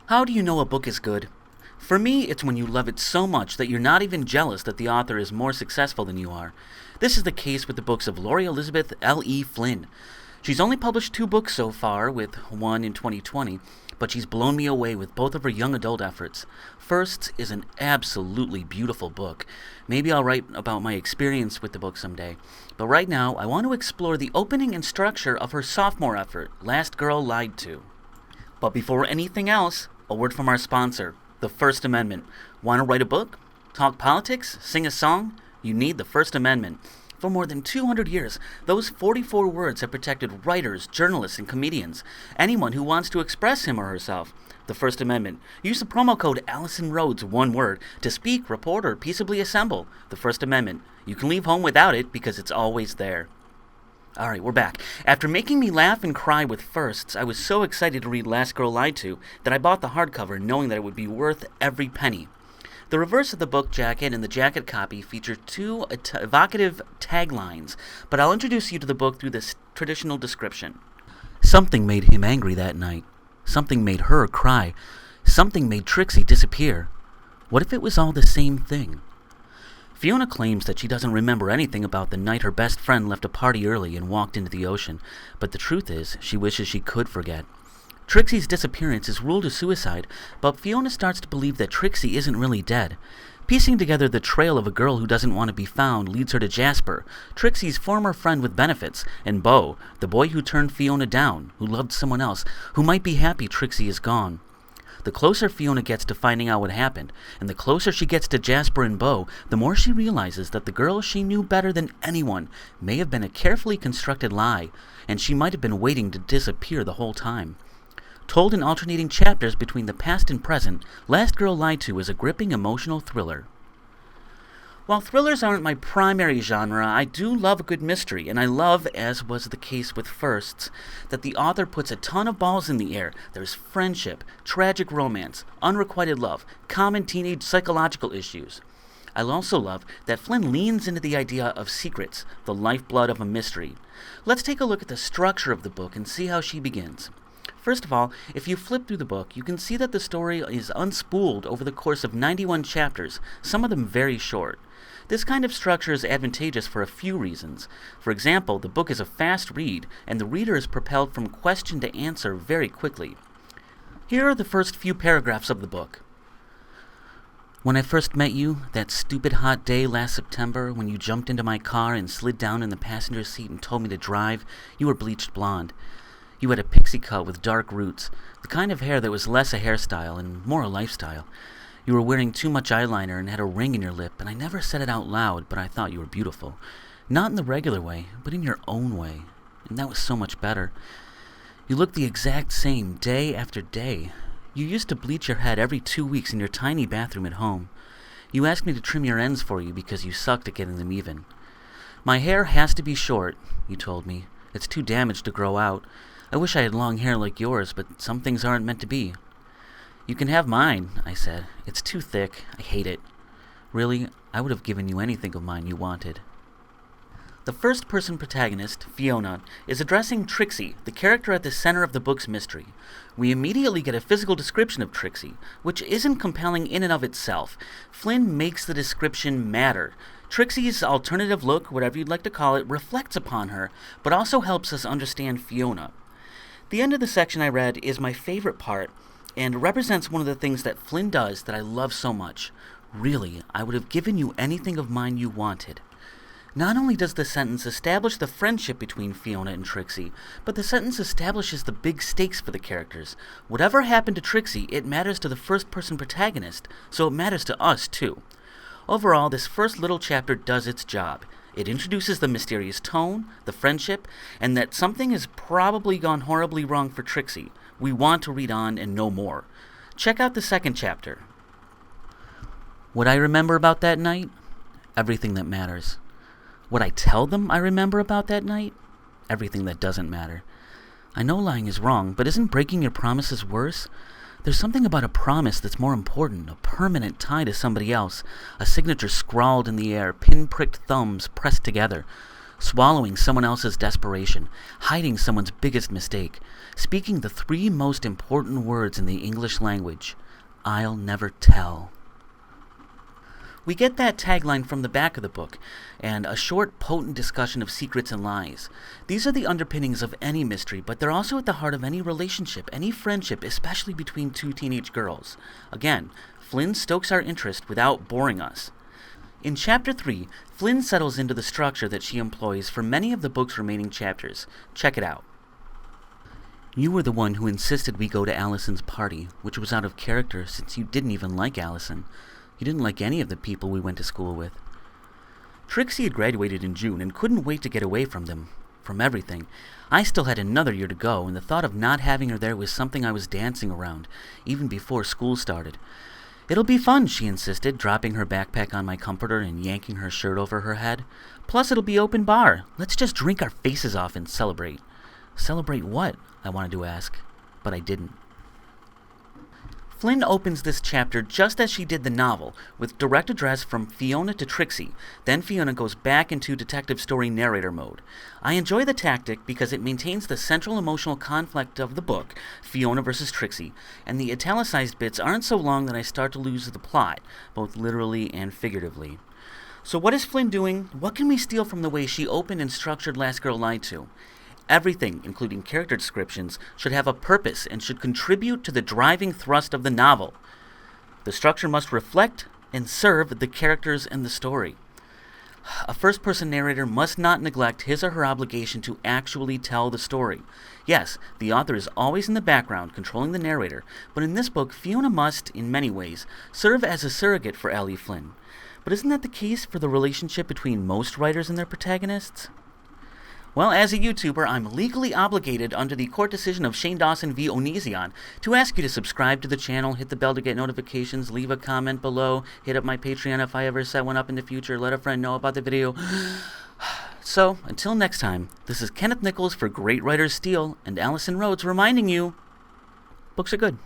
How do you know a book is good? For me, it's when you love it so much that you're not even jealous that the author is more successful than you are. This is the case with the books of Laurie Elizabeth L.E. Flynn. She's only published 2 books so far, with one in 2020, but she's blown me away with both of her young adult efforts. First is an absolutely beautiful book. Maybe I'll write about my experience with the book someday. But right now, I want to explore the opening and structure of her sophomore effort, Last Girl Lied To. But before anything else, a word from our sponsor, the First Amendment. Want to write a book? Talk politics? Sing a song? You need the First Amendment. For more than 200 years, those 44 words have protected writers, journalists, and comedians. Anyone who wants to express him or herself. The First Amendment. Use the promo code Allison Rhodes, one word, to speak, report, or peaceably assemble. The First Amendment. You can leave home without it because it's always there. Alright, we're back. After making me laugh and cry with firsts, I was so excited to read Last Girl Lied To that I bought the hardcover knowing that it would be worth every penny. The reverse of the book jacket and the jacket copy feature 2 evocative taglines, but I'll introduce you to the book through this traditional description. Something made him angry that night. Something made her cry. Something made Trixie disappear. What if it was all the same thing? Fiona claims that she doesn't remember anything about the night her best friend left a party early and walked into the ocean, but the truth is, she wishes she could forget. Trixie's disappearance is ruled a suicide, but Fiona starts to believe that Trixie isn't really dead. Piecing together the trail of a girl who doesn't want to be found leads her to Jasper, Trixie's former friend with benefits, and Beau, the boy who turned Fiona down, who loved someone else, who might be happy Trixie is gone. The closer Fiona gets to finding out what happened, and the closer she gets to Jasper and Beau, the more she realizes that the girl she knew better than anyone may have been a carefully constructed lie, and she might have been waiting to disappear the whole time. Told in alternating chapters between the past and present, Last Girl Lied To is a gripping emotional thriller. While thrillers aren't my primary genre, I do love a good mystery, and I love, as was the case with Firsts, that the author puts a ton of balls in the air. There's friendship, tragic romance, unrequited love, common teenage psychological issues. I also love that Flynn leans into the idea of secrets, the lifeblood of a mystery. Let's take a look at the structure of the book and see how she begins. First of all, if you flip through the book, you can see that the story is unspooled over the course of 91 chapters, some of them very short. This kind of structure is advantageous for a few reasons. For example, the book is a fast read, and the reader is propelled from question to answer very quickly. Here are the first few paragraphs of the book. When I first met you, that stupid hot day last September, when you jumped into my car and slid down in the passenger seat and told me to drive, you were bleached blonde. You had a pixie cut with dark roots, the kind of hair that was less a hairstyle and more a lifestyle. You were wearing too much eyeliner and had a ring in your lip, and I never said it out loud, but I thought you were beautiful. Not in the regular way, but in your own way. And that was so much better. You looked the exact same day after day. You used to bleach your head every 2 weeks in your tiny bathroom at home. You asked me to trim your ends for you because you sucked at getting them even. My hair has to be short, you told me. It's too damaged to grow out. I wish I had long hair like yours, but some things aren't meant to be. You can have mine, I said. It's too thick. I hate it. Really, I would have given you anything of mine you wanted. The first-person protagonist, Fiona, is addressing Trixie, the character at the center of the book's mystery. We immediately get a physical description of Trixie, which isn't compelling in and of itself. Flynn makes the description matter. Trixie's alternative look, whatever you'd like to call it, reflects upon her, but also helps us understand Fiona. The end of the section I read is my favorite part, and represents one of the things that Flynn does that I love so much. Really, I would have given you anything of mine you wanted. Not only does the sentence establish the friendship between Fiona and Trixie, but the sentence establishes the big stakes for the characters. Whatever happened to Trixie, it matters to the first-person protagonist, so it matters to us, too. Overall, this first little chapter does its job. It introduces the mysterious tone, the friendship, and that something has probably gone horribly wrong for Trixie. We want to read on and know more. Check out the second chapter. What I remember about that night? Everything that matters. What I tell them I remember about that night? Everything that doesn't matter. I know lying is wrong, but isn't breaking your promises worse? There's something about a promise that's more important, a permanent tie to somebody else, a signature scrawled in the air, pin-pricked thumbs pressed together. swallowing someone else's desperation, hiding someone's biggest mistake, speaking the 3 most important words in the English language, "I'll never tell." We get that tagline from the back of the book, and a short, potent discussion of secrets and lies. These are the underpinnings of any mystery, but they're also at the heart of any relationship, any friendship, especially between 2 teenage girls. Again, Flynn stokes our interest without boring us. In Chapter 3, Flynn settles into the structure that she employs for many of the book's remaining chapters. Check it out. "You were the one who insisted we go to Allison's party, which was out of character since you didn't even like Allison. You didn't like any of the people we went to school with." Trixie had graduated in June and couldn't wait to get away from them, from everything. I still had another year to go, and the thought of not having her there was something I was dancing around, even before school started. "It'll be fun," she insisted, dropping her backpack on my comforter and yanking her shirt over her head. "Plus, it'll be open bar. Let's just drink our faces off and celebrate." Celebrate what? I wanted to ask, but I didn't. Flynn opens this chapter just as she did the novel, with direct address from Fiona to Trixie. Then Fiona goes back into detective story narrator mode. I enjoy the tactic because it maintains the central emotional conflict of the book, Fiona versus Trixie, and the italicized bits aren't so long that I start to lose the plot, both literally and figuratively. So what is Flynn doing? What can we steal from the way she opened and structured Last Girl Lied To? Everything, including character descriptions, should have a purpose and should contribute to the driving thrust of the novel. The structure must reflect and serve the characters and the story. A first-person narrator must not neglect his or her obligation to actually tell the story. Yes, the author is always in the background, controlling the narrator, but in this book, Fiona must, in many ways, serve as a surrogate for Ellie Flynn. But isn't that the case for the relationship between most writers and their protagonists? Well, as a YouTuber, I'm legally obligated under the court decision of Shane Dawson v. Onision to ask you to subscribe to the channel, hit the bell to get notifications, leave a comment below, hit up my Patreon if I ever set one up in the future, let a friend know about the video. So, until next time, this is Kenneth Nichols for Great Writers Steal and Allison Rhodes reminding you, books are good.